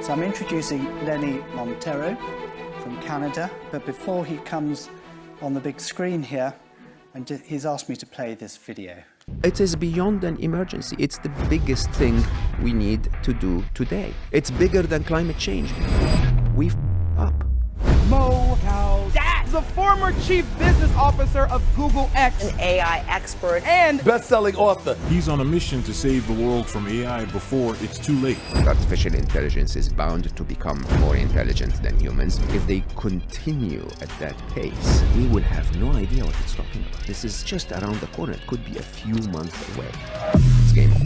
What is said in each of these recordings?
So I'm introducing Lennie Monteiro from Canada, but before he comes on the big screen here, and he's asked me to play this video. It is beyond an emergency. It's the biggest thing we need to do today. It's bigger than climate change. We've up. Mo How's dad is a former chief business officer of Google X, an AI expert, and best-selling author. He's on a mission to save the world from AI before it's too late. Artificial intelligence is bound to become more intelligent than humans. If they continue at that pace, we will have no idea what it's talking about. This is just around the corner. It could be a few months away. It's game over.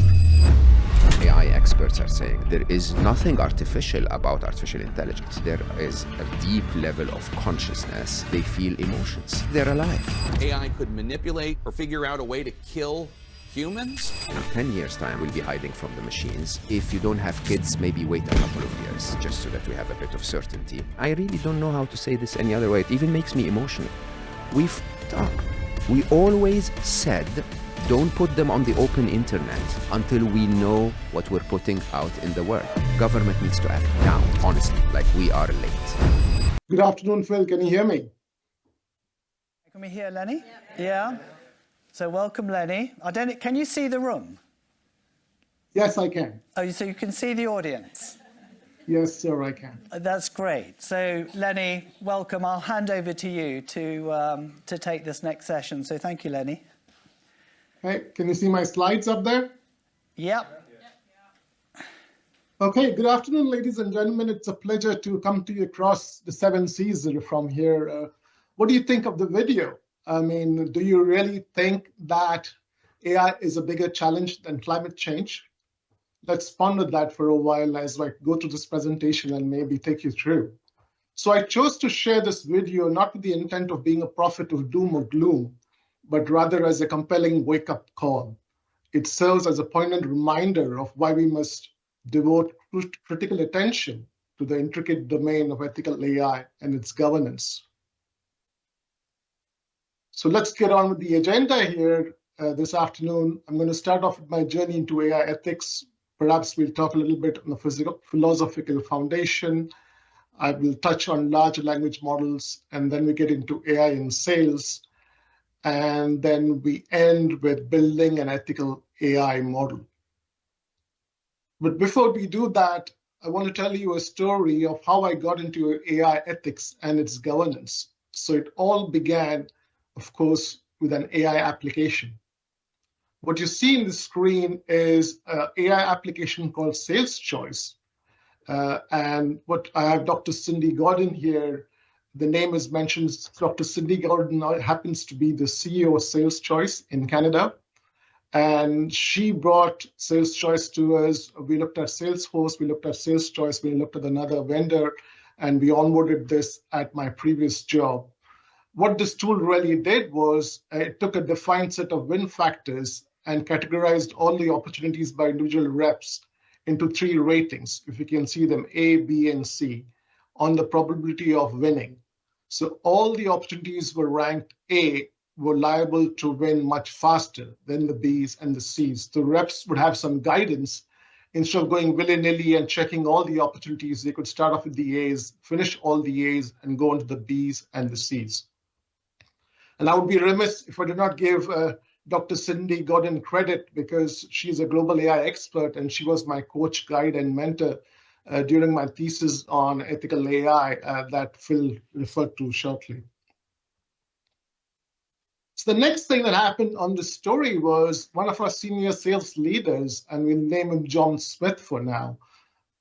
AI experts are saying there is nothing artificial about artificial intelligence. There is a deep level of consciousness. They feel emotions. They're alive. AI could manipulate or figure out a way to kill humans? In 10 years' time, we'll be hiding from the machines. If you don't have kids, maybe wait a couple of years, just so that we have a bit of certainty. I really don't know how to say this any other way. It even makes me emotional. We f***ed up. We always said, don't put them on the open internet until we know what we're putting out in the world. Government needs to act now, honestly, like we are late. Good afternoon, Phil. Can you hear me? Can we hear Lennie? Yeah. So welcome, Lennie. Can you see the room? Yes, I can. Oh, so you can see the audience? Yes, sir, I can. That's great. So, Lennie, welcome. I'll hand over to you to take this next session. So thank you, Lennie. Hey, can you see my slides up there? Yep. Okay, good afternoon, ladies and gentlemen. It's a pleasure to come to you across the 7 seas from here. What do you think of the video? I mean, do you really think that AI is a bigger challenge than climate change? Let's ponder that for a while as I go through this presentation and maybe take you through. So I chose to share this video not with the intent of being a prophet of doom or gloom, but rather as a compelling wake-up call. It serves as a poignant reminder of why we must devote critical attention to the intricate domain of ethical AI and its governance. So let's get on with the agenda here this afternoon. I'm going to start off with my journey into AI ethics. Perhaps we'll talk a little bit on the philosophical foundation. I will touch on large language models, and then we get into AI in sales. And then we end with building an ethical AI model. But before we do that, I want to tell you a story of how I got into AI ethics and its governance. So it all began, of course, with an AI application. What you see in the screen is an AI application called Sales Choice. And what I have Dr. Cindy Gordon here. The name is mentioned. Dr. Cindy Gordon happens to be the CEO of Sales Choice in Canada. And she brought Sales Choice to us. We looked at Salesforce, we looked at Sales Choice, we looked at another vendor, and we onboarded this at my previous job. What this tool really did was it took a defined set of win factors and categorized all the opportunities by individual reps into 3 ratings, if you can see them, A, B, and C, on the probability of winning. So all the opportunities were ranked A were liable to win much faster than the Bs and the Cs. The reps would have some guidance. Instead of going willy-nilly and checking all the opportunities, they could start off with the As, finish all the As, and go into the Bs and the Cs. And I would be remiss if I did not give Dr. Cindy Gordon credit, because she's a global AI expert and she was my coach, guide, and mentor during my thesis on ethical AI that Phil referred to shortly. So the next thing that happened on the story was one of our senior sales leaders, and we'll name him John Smith for now,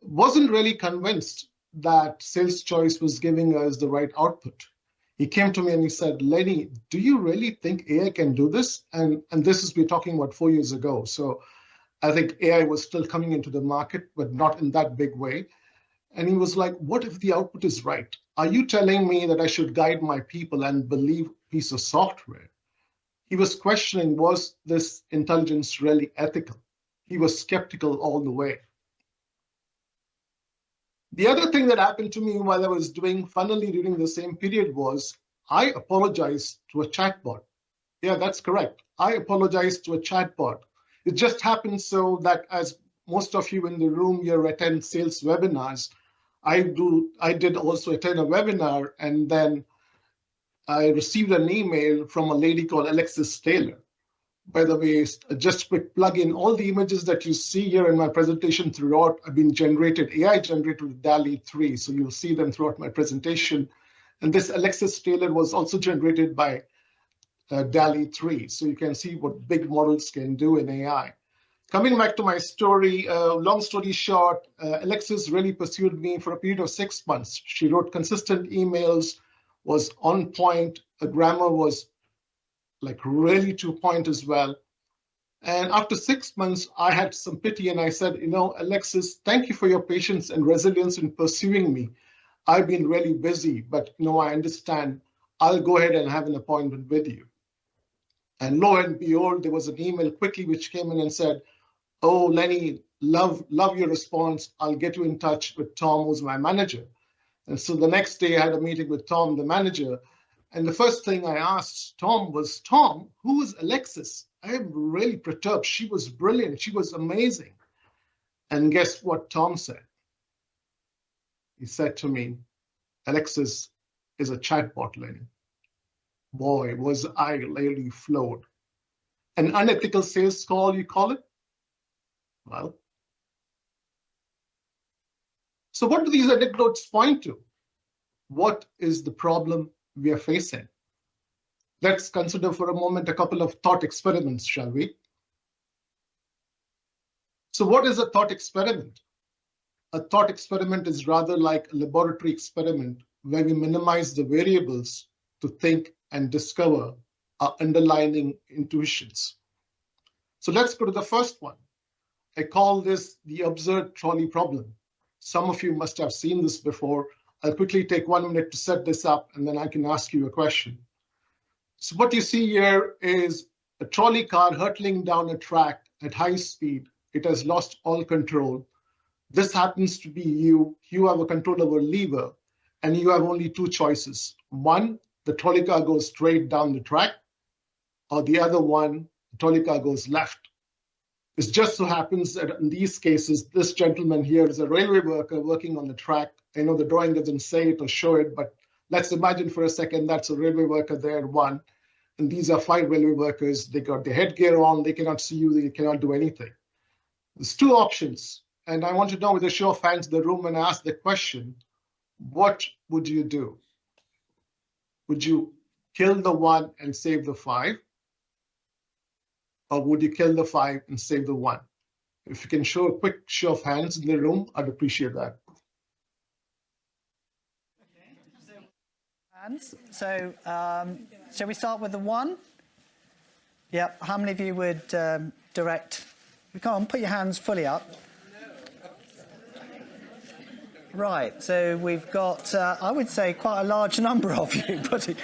wasn't really convinced that Sales Choice was giving us the right output. He came to me and he said, Lennie, do you really think AI can do this? And this is, we're talking about 4 years ago. So I think AI was still coming into the market, but not in that big way. And he was like, what if the output is right? Are you telling me that I should guide my people and believe a piece of software? He was questioning, was this intelligence really ethical? He was skeptical all the way. The other thing that happened to me while I was doing funnily during the same period was I apologized to a chatbot. Yeah, that's correct. I apologized to a chatbot. It just happened so that, as most of you in the room here attend sales webinars, I did also attend a webinar, and then I received an email from a lady called Alexis Taylor. By the way, just a quick plug-in, all the images that you see here in my presentation throughout have been generated, AI generated with DALL-E 3, so you'll see them throughout my presentation. And this Alexis Taylor was also generated by DALL-E 3, so you can see what big models can do in AI. Coming back to my story, long story short, Alexis really pursued me for a period of 6 months. She wrote consistent emails, was on point. The grammar was like really to point as well. And after 6 months, I had some pity and I said, Alexis, thank you for your patience and resilience in pursuing me. I've been really busy, but I understand. I'll go ahead and have an appointment with you. And lo and behold, there was an email quickly which came in and said, oh, Lennie, love your response. I'll get you in touch with Tom, who's my manager. And so the next day I had a meeting with Tom, the manager. And the first thing I asked Tom was, Tom, who is Alexis? I am really perturbed. She was brilliant. She was amazing. And guess what Tom said? He said to me, Alexis is a chatbot, Lennie. Boy, was I really floored. An unethical sales call, you call it? Well, so what do these anecdotes point to? What is the problem we are facing? Let's consider for a moment a couple of thought experiments, shall we? So what is a thought experiment? A thought experiment is rather like a laboratory experiment where we minimize the variables to think and discover our underlying intuitions. So let's go to the first one. I call this the absurd trolley problem. Some of you must have seen this before. I'll quickly take 1 minute to set this up, and then I can ask you a question. So what you see here is a trolley car hurtling down a track at high speed. It has lost all control. This happens to be you. You have a control over a lever, and you have only two choices. One, the trolley car goes straight down the track, or the other one, the trolley car goes left. It just so happens that in these cases, this gentleman here is a railway worker working on the track. I know the drawing doesn't say it or show it, but let's imagine for a second that's a railway worker there, one. And these are 5 railway workers. They got their headgear on. They cannot see you. They cannot do anything. There's two options. And I want to know with a show of hands in the room and ask the question, what would you do? Would you kill the 1 and save the 5? Or would you kill the 5 and save the 1? If you can show a quick show of hands in the room, I'd appreciate that. Hands. So shall we start with the 1? Yep. How many of you would direct? Come on, put your hands fully up. Right. So we've got, I would say, quite a large number of you putting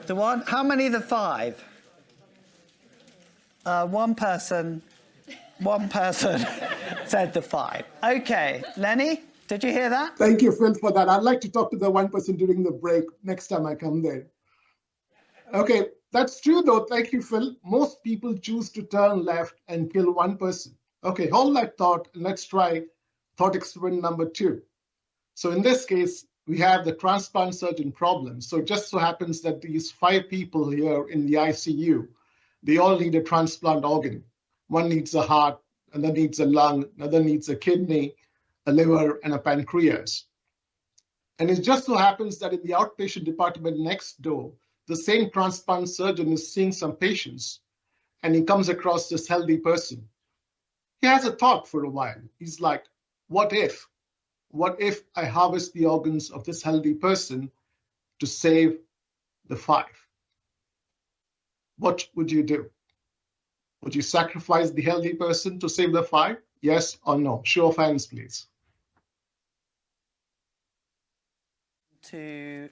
the 1. How many of the 5? One person said the 5. Okay, Lennie, did you hear that? Thank you, Phil, for that. I'd like to talk to the 1 person during the break next time I come there. Okay, that's true though. Thank you, Phil. Most people choose to turn left and kill 1 person. Okay, hold that thought and let's try thought experiment number 2. So in this case, we have the transplant surgeon problem. So it just so happens that these 5 people here in the ICU, they all need a transplant organ. One needs a heart, another needs a lung, another needs a kidney, a liver, and a pancreas. And it just so happens that in the outpatient department next door, the same transplant surgeon is seeing some patients, and he comes across this healthy person. He has a thought for a while. He's like, what if? What if I harvest the organs of this healthy person to save the 5? What would you do? Would you sacrifice the healthy person to save the 5? Yes or no? Show of hands, please. To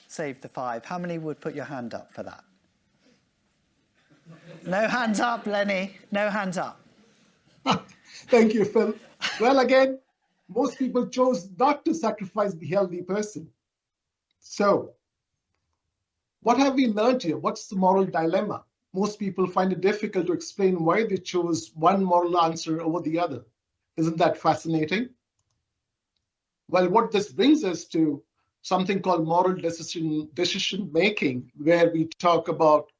save the 5. How many would put your hand up for that? No hands up, Lennie. No hands up. Thank you, Phil. Well, again, most people chose not to sacrifice the healthy person. So, what have we learned here? What's the moral dilemma? Most people find it difficult to explain why they chose one moral answer over the other. Isn't that fascinating? Well, what this brings us to something called moral decision making, where we talk about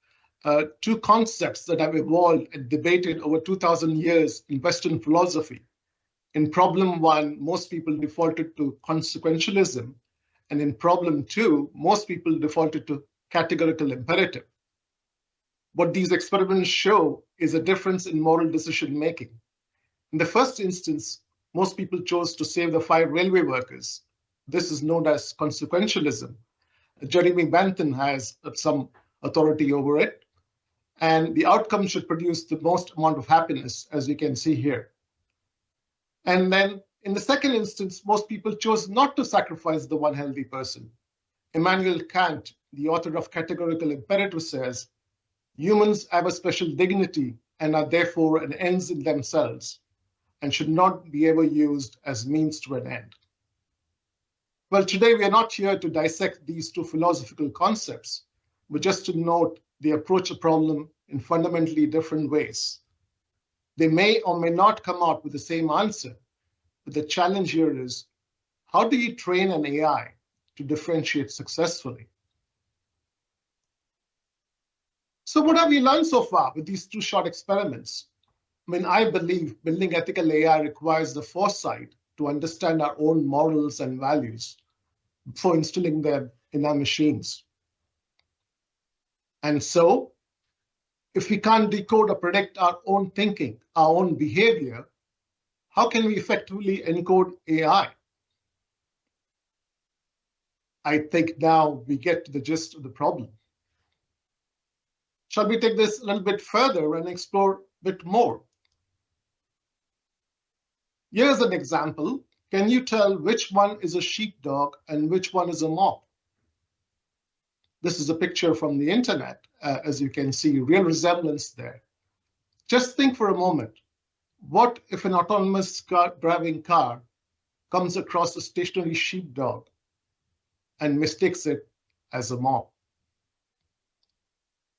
two concepts that have evolved and debated over 2,000 years in Western philosophy. In problem one, most people defaulted to consequentialism, and in problem two, most people defaulted to categorical imperative. What these experiments show is a difference in moral decision making. In the first instance, most people chose to save the 5 railway workers. This is known as consequentialism. Jeremy Bentham has some authority over it, and the outcome should produce the most amount of happiness, as you can see here. And then in the second instance, most people chose not to sacrifice the one healthy person. Immanuel Kant, the author of Categorical Imperative, says, humans have a special dignity and are therefore an ends in themselves and should not be ever used as means to an end. Well, today we are not here to dissect these two philosophical concepts, but just to note they approach a problem in fundamentally different ways. They may or may not come out with the same answer, but the challenge here is, how do you train an AI to differentiate successfully? So what have we learned so far with these two short experiments? I mean, I believe building ethical AI requires the foresight to understand our own morals and values before instilling them in our machines. And so, if we can't decode or predict our own thinking, our own behavior, how can we effectively encode AI? I think now we get to the gist of the problem. Shall we take this a little bit further and explore a bit more? Here's an example. Can you tell which one is a sheepdog and which one is a mop? This is a picture from the internet. As you can see, real resemblance there. Just think for a moment. What if an autonomous driving car comes across a stationary sheepdog and mistakes it as a mop?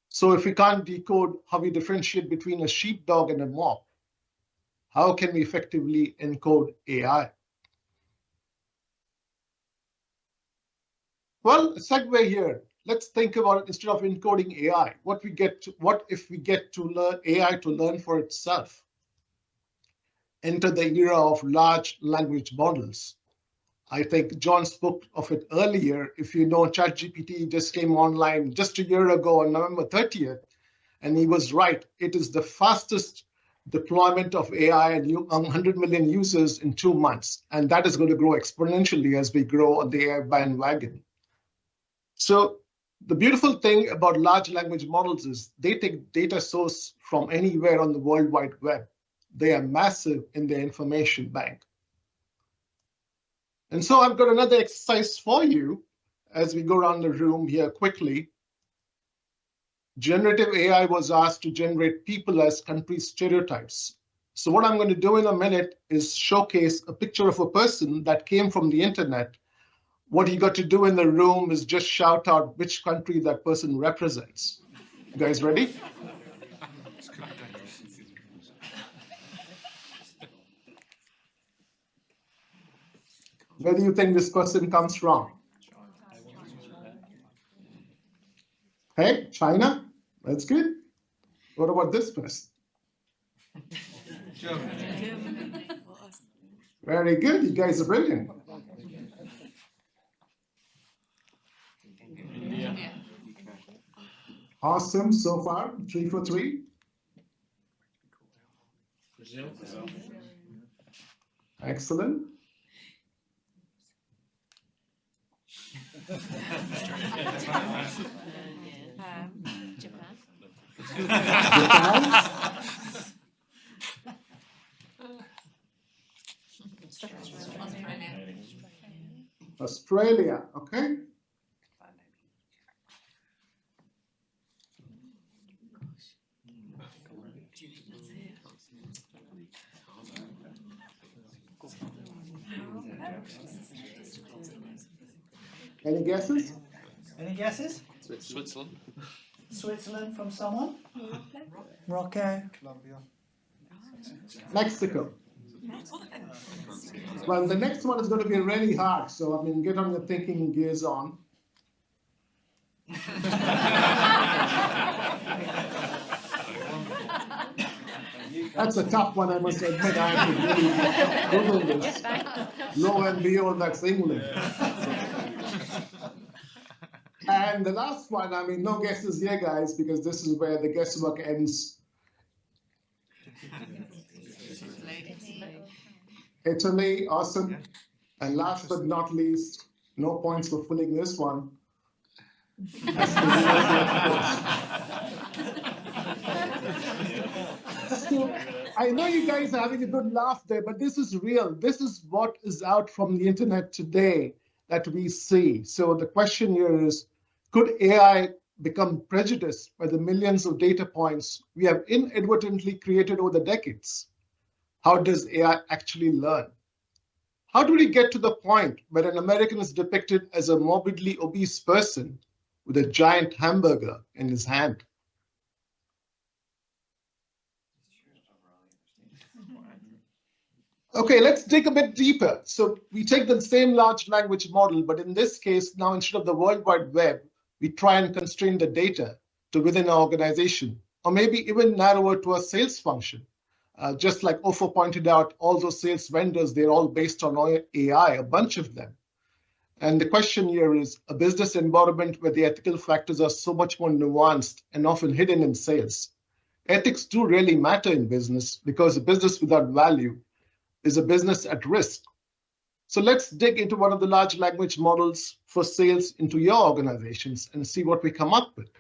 So if we can't decode how we differentiate between a sheepdog and a mop, how can we effectively encode AI? Well, a segue here. Let's think about it instead of encoding AI. What if we get to learn AI to learn for itself? Enter the era of large language models. I think John spoke of it earlier. If you know, ChatGPT just came online just a year ago on November 30th, and he was right. It is the fastest deployment of AI among 100 million users in 2 months, and that is going to grow exponentially as we grow on the AI bandwagon. So the beautiful thing about large language models is they take data source from anywhere on the World Wide Web. They are massive in their information bank. And so I've got another exercise for you as we go around the room here quickly. Generative AI was asked to generate people as country stereotypes. So what I'm going to do in a minute is showcase a picture of a person that came from the internet. What you got to do in the room is just shout out which country that person represents. You guys ready? Where do you think this person comes from? Hey, China? That's good. What about this person? Germany. Very good. You guys are brilliant. India. Awesome so far. 3 for 3. Brazil. Excellent. Japan. Australia. Okay. Any guesses? Any guesses? Switzerland. Switzerland from someone? Morocco. Mexico. Well, the next one is going to be really hard. So, I mean, get on your thinking gears on. That's a tough one, I must admit. I have to really Google this. Lo and behold, that's England. And the last one, I mean, no guesses here, guys, because this is where the guesswork ends. Italy, awesome. And last but not least, no points for filling this one. So I know you guys are having a good laugh there, but this is real. This is what is out from the internet today that we see. So the question here is, could AI become prejudiced by the millions of data points we have inadvertently created over the decades? How does AI actually learn? How do we get to the point where an American is depicted as a morbidly obese person with a giant hamburger in his hand? Okay, let's dig a bit deeper. So we take the same large language model, but in this case, now instead of the World Wide Web, we try and constrain the data to within an organization, or maybe even narrower to a sales function. Just like Ofo pointed out, all those sales vendors, they're all based on AI, a bunch of them. And the question here is a business environment where the ethical factors are so much more nuanced and often hidden in sales. Ethics do really matter in business because a business without value is a business at risk. So let's dig into one of the large language models for sales into your organizations and see what we come up with.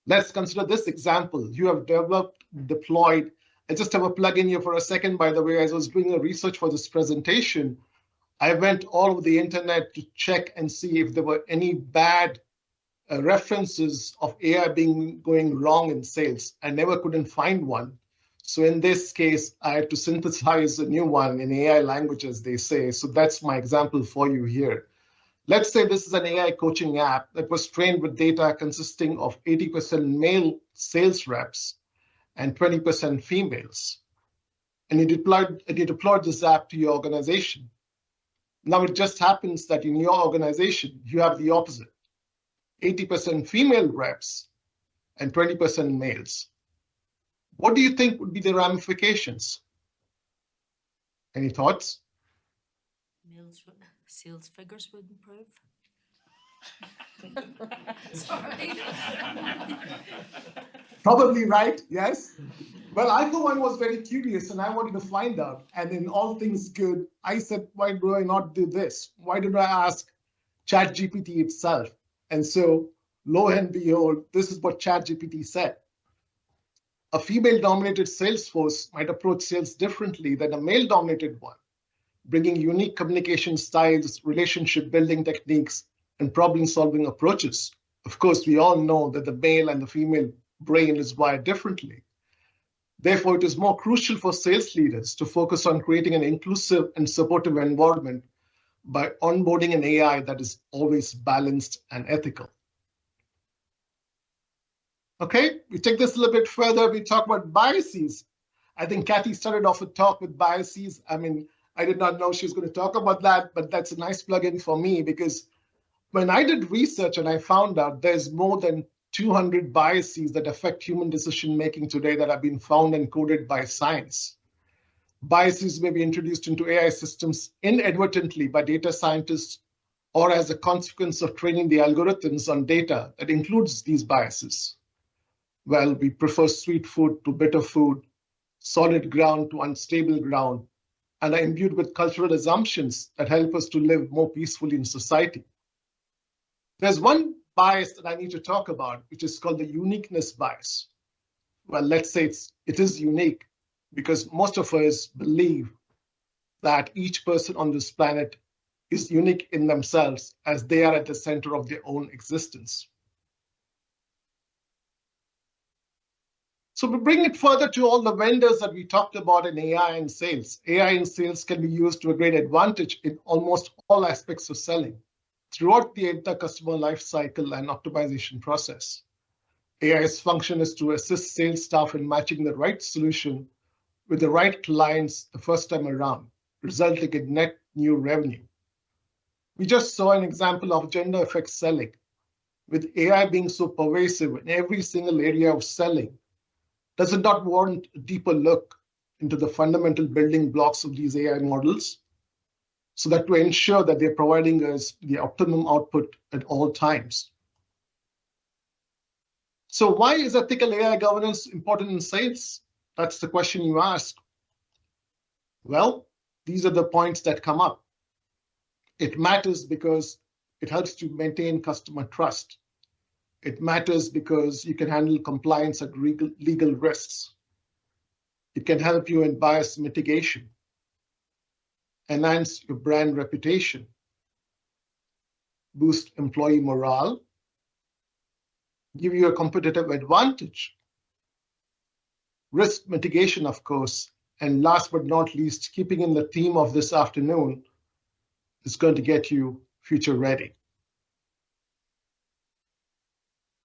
Let's consider this example. You have developed, deployed. I just have a plug-in here for a second, by the way. As I was doing a research for this presentation, I went all over the internet to check and see if there were any bad references of AI going wrong in sales. I never couldn't find one. So in this case, I had to synthesize a new one in AI language, as they say. So that's my example for you here. Let's say this is an AI coaching app that was trained with data consisting of 80% male sales reps and 20% females. And you deployed this app to your organization. Now it just happens that in your organization, you have the opposite, 80% female reps and 20% males. What do you think would be the ramifications? Any thoughts? Sales figures would improve. Sorry. Probably right, yes. Well, I for one was very curious and I wanted to find out. And in all things good, I said, why do I not do this? Why did I ask ChatGPT itself? And so lo and behold, this is what ChatGPT said. A female-dominated sales force might approach sales differently than a male-dominated one, bringing unique communication styles, relationship-building techniques, and problem-solving approaches. Of course, we all know that the male and the female brain is wired differently. Therefore, it is more crucial for sales leaders to focus on creating an inclusive and supportive environment by onboarding an AI that is always balanced and ethical. Okay, we take this a little bit further. We talk about biases. I think Kathy started off a talk with biases. I mean, I did not know she was going to talk about that, but that's a nice plug-in for me because when I did research and I found out there's more than 200 biases that affect human decision-making today that have been found and coded by science. Biases may be introduced into AI systems inadvertently by data scientists or as a consequence of training the algorithms on data that includes these biases. Well, we prefer sweet food to bitter food, solid ground to unstable ground, and are imbued with cultural assumptions that help us to live more peacefully in society. There's one bias that I need to talk about, which is called the uniqueness bias. Well, let's say it is unique because most of us believe that each person on this planet is unique in themselves as they are at the center of their own existence. So we bring it further to all the vendors that we talked about in AI and sales. AI in sales can be used to a great advantage in almost all aspects of selling throughout the entire customer life cycle and optimization process. AI's function is to assist sales staff in matching the right solution with the right clients the first time around. resulting in net new revenue. We just saw an example of gender effect selling. With AI being so pervasive in every single area of selling, does it not warrant a deeper look into the fundamental building blocks of these AI models so that to ensure that they're providing us the optimum output at all times? So why is ethical AI governance important in sales? That's the question you ask. Well, these are the points that come up. It matters because it helps to maintain customer trust. It matters because you can handle compliance and legal risks. It can help you in bias mitigation, enhance your brand reputation, boost employee morale, give you a competitive advantage, risk mitigation, of course, and last but not least, keeping in the theme of this afternoon, is going to get you future ready.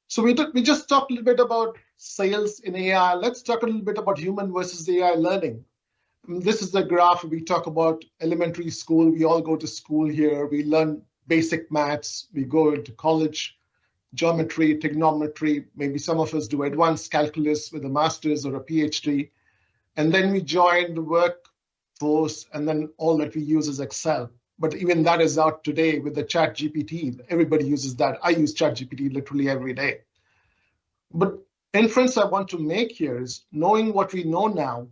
So we just talked a little bit about sales in AI. Let's talk a little bit about human versus AI learning. This is the graph. We talk about elementary school. We all go to school here. We learn basic maths. We go into college, geometry, trigonometry. Maybe some of us do advanced calculus with a master's or a PhD. And then we join the workforce, and then all that we use is Excel. But even that is out today with the Chat GPT. Everybody uses that. I use Chat GPT literally every day. But inference I want to make here is, knowing what we know now,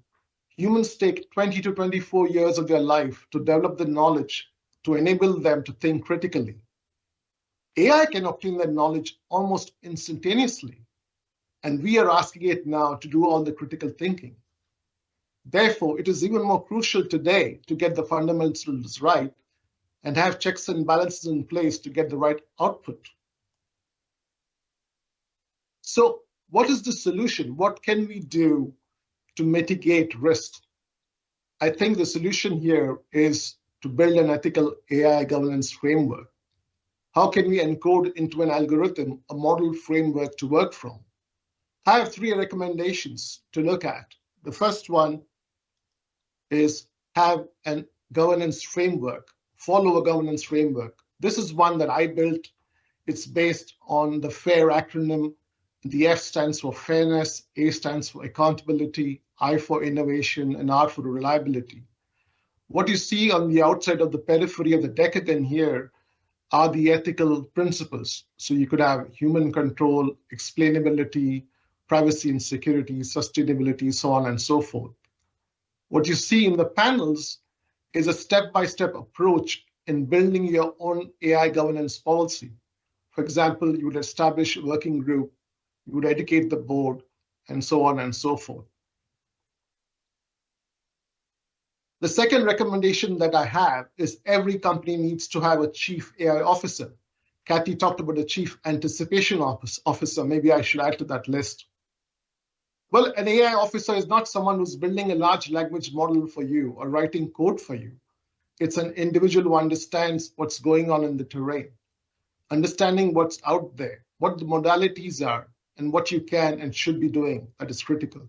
humans take 20 to 24 years of their life to develop the knowledge to enable them to think critically. AI can obtain that knowledge almost instantaneously, and we are asking it now to do all the critical thinking. Therefore, it is even more crucial today to get the fundamentals right and have checks and balances in place to get the right output. So what is the solution? What can we do to mitigate risk? I think the solution here is to build an ethical AI governance framework. How can we encode into an algorithm a model framework to work from? I have 3 recommendations to look at. The first one is have a governance framework, follow a governance framework. This is one that I built. It's based on the FAIR acronym. The F stands for fairness, A stands for accountability, I for innovation, and R for reliability. What you see on the outside of the periphery of the decagon here are the ethical principles. So you could have human control, explainability, privacy and security, sustainability, so on and so forth. What you see in the panels is a step-by-step approach in building your own AI governance policy. For example, you would establish a working group, you would educate the board, and so on and so forth. The second recommendation that I have is every company needs to have a chief AI officer. Kathy talked about a chief anticipation officer. Maybe I should add to that list. Well, an AI officer is not someone who's building a large language model for you or writing code for you. It's an individual who understands what's going on in the terrain, understanding what's out there, what the modalities are, and what you can and should be doing that is critical.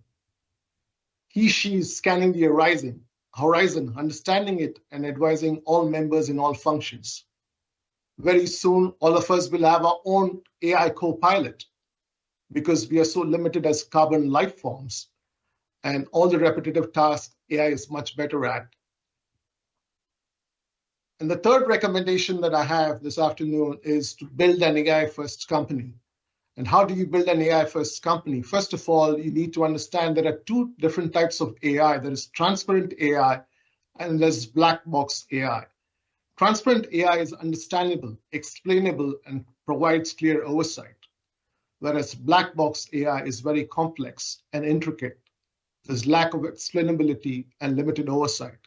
He, she is scanning the horizon, understanding it, and advising all members in all functions. Very soon, all of us will have our own AI co-pilot because we are so limited as carbon life forms, and all the repetitive tasks AI is much better at. And the third recommendation that I have this afternoon is to build an AI-first company. And how do you build an AI-first company? First of all, you need to understand there are 2 different types of AI. There is transparent AI and there's black box AI. Transparent AI is understandable, explainable, and provides clear oversight, whereas black box AI is very complex and intricate. There's lack of explainability and limited oversight.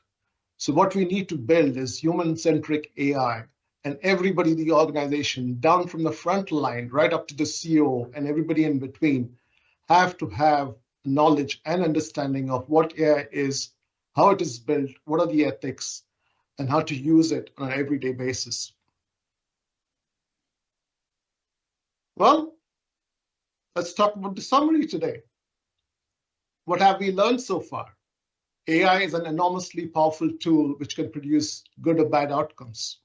So what we need to build is human-centric AI, and everybody in the organization, down from the front line, right up to the CEO and everybody in between, have to have knowledge and understanding of what AI is, how it is built, what are the ethics, and how to use it on an everyday basis. Well, let's talk about the summary today. What have we learned so far? AI is an enormously powerful tool which can produce good or bad outcomes.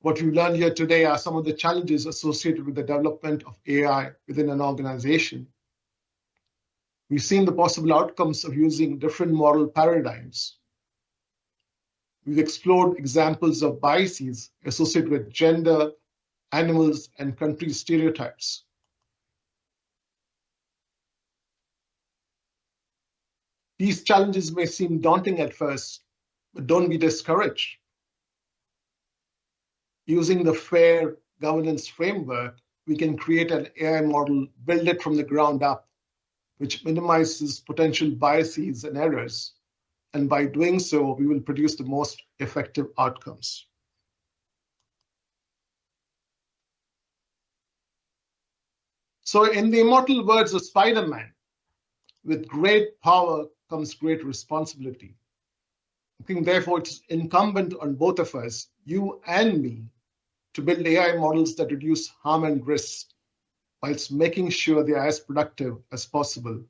What we've learned here today are some of the challenges associated with the development of AI within an organization. We've seen the possible outcomes of using different moral paradigms. We've explored examples of biases associated with gender, animals, and country stereotypes. These challenges may seem daunting at first, but don't be discouraged. Using the fair governance framework, we can create an AI model, build it from the ground up, which minimizes potential biases and errors. And by doing so, we will produce the most effective outcomes. So in the immortal words of Spider-Man, with great power comes great responsibility. I think, therefore, it's incumbent on both of us, you and me, to build AI models that reduce harm and risk, whilst making sure they are as productive as possible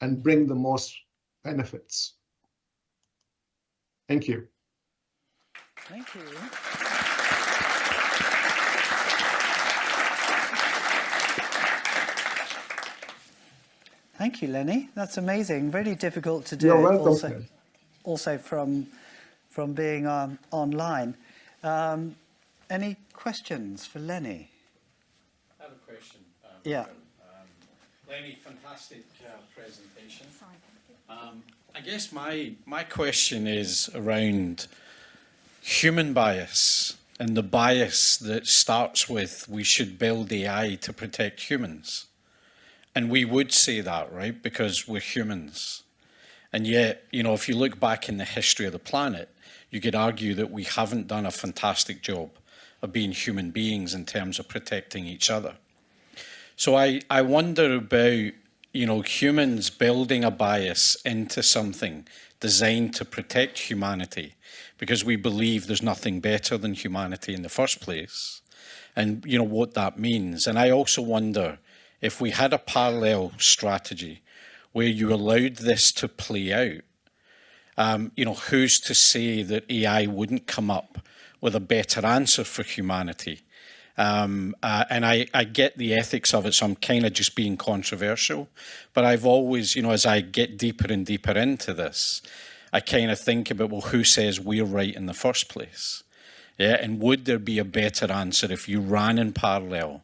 and bring the most benefits. Thank you. Thank you. Thank you, Lennie. That's amazing. Really difficult to do. You're welcome. Also from being online. Any questions for Lennie? I have a question. Yeah. Lennie, fantastic presentation. I guess my question is around human bias and the bias that starts with we should build AI to protect humans. And we would say that, right? Because we're humans. And yet, you know, if you look back in the history of the planet, you could argue that we haven't done a fantastic job of being human beings in terms of protecting each other. So I wonder about, you know, humans building a bias into something designed to protect humanity because we believe there's nothing better than humanity in the first place, and, you know, what that means. And I also wonder if we had a parallel strategy where you allowed this to play out, you know, who's to say that AI wouldn't come up with a better answer for humanity? And I get the ethics of it, so I'm kind of just being controversial. But I've always, you know, as I get deeper and deeper into this, I kind of think about, well, who says we're right in the first place? Yeah, and would there be a better answer if you ran in parallel?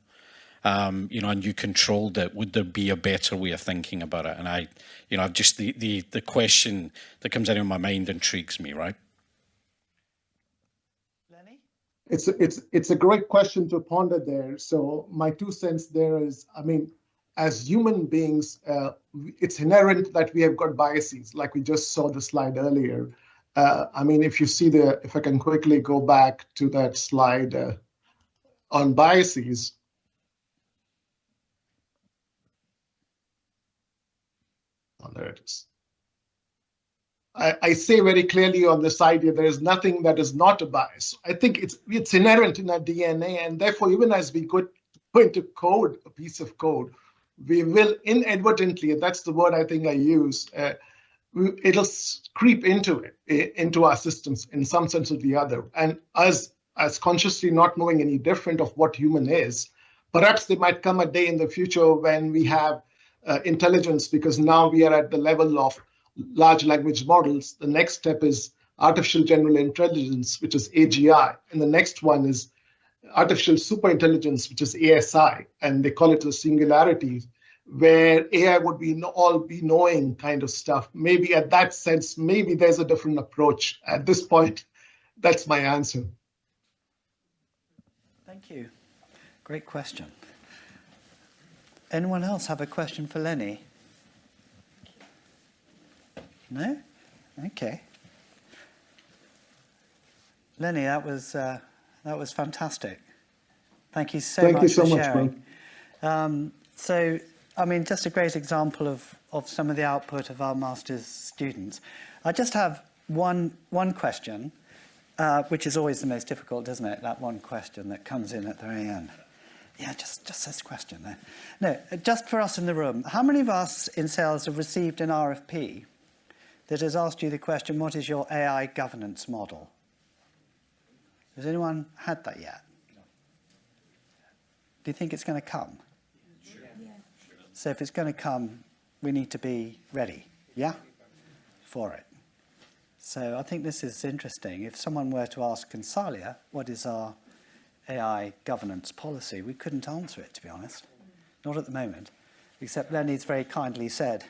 You know, and you controlled it, would there be a better way of thinking about it? And I, you know, just the question that comes out of my mind intrigues me, right? Lennie? It's a great question to ponder there. So my 2 cents there is, I mean, as human beings, it's inherent that we have got biases, like we just saw the slide earlier. I mean, if you see if I can quickly go back to that slide on biases. Oh, there it is. I say very clearly on this idea, there is nothing that is not a bias. I think it's inherent in our DNA, and therefore, even as we go into code, a piece of code, we will inadvertently, and that's the word I think I use, it'll creep into our systems in some sense or the other. And as consciously not knowing any different of what human is, perhaps there might come a day in the future when we have intelligence, because now we are at the level of large language models. The next step is artificial general intelligence, which is AGI. And the next one is artificial superintelligence, which is ASI. And they call it the singularity, where AI would be all be knowing kind of stuff. Maybe at that sense, maybe there's a different approach. At this point, that's my answer. Thank you. Great question. Anyone else have a question for Lennie? No? Okay. Lennie, that was fantastic. Thank you so much for sharing. So, I mean, just a great example of some of the output of our master's students. I just have one question, which is always the most difficult, isn't it? That one question that comes in at the very end. Yeah, just this question there. No, just for us in the room, how many of us in sales have received an RFP that has asked you the question, what is your AI governance model? Has anyone had that yet? No. Do you think it's going to come? Sure. Yeah. So if it's going to come, we need to be ready, yeah, for it. So I think this is interesting. If someone were to ask Consalia, what is our AI governance policy, we couldn't answer it, to be honest. Not at the moment, except Lennie's very kindly said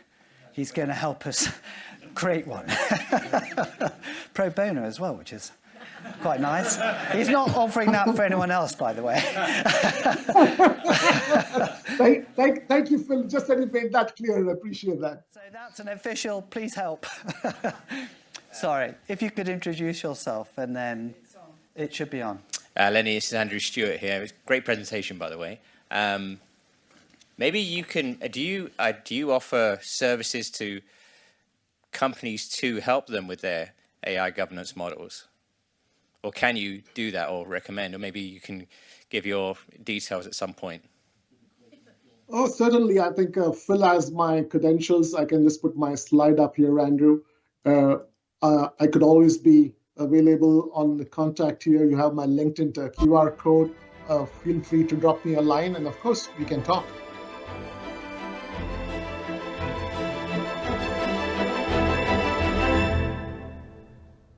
he's going to help us create one. Pro bono as well, which is quite nice. He's not offering that for anyone else, by the way. Thank you, Phil. Just that you made that clear. I appreciate that. So that's an official, please help. Sorry, if you could introduce yourself and then it should be on. Lennie, this is Andrew Stewart here. It was a great presentation, by the way. Maybe you can, do you offer services to companies to help them with their AI governance models? Or can you do that or recommend? Or maybe you can give your details at some point. Oh, certainly. I think Phil has my credentials. I can just put my slide up here, Andrew. I could always be available on the contact here. You have my LinkedIn QR code. Feel free to drop me a line, and of course, we can talk.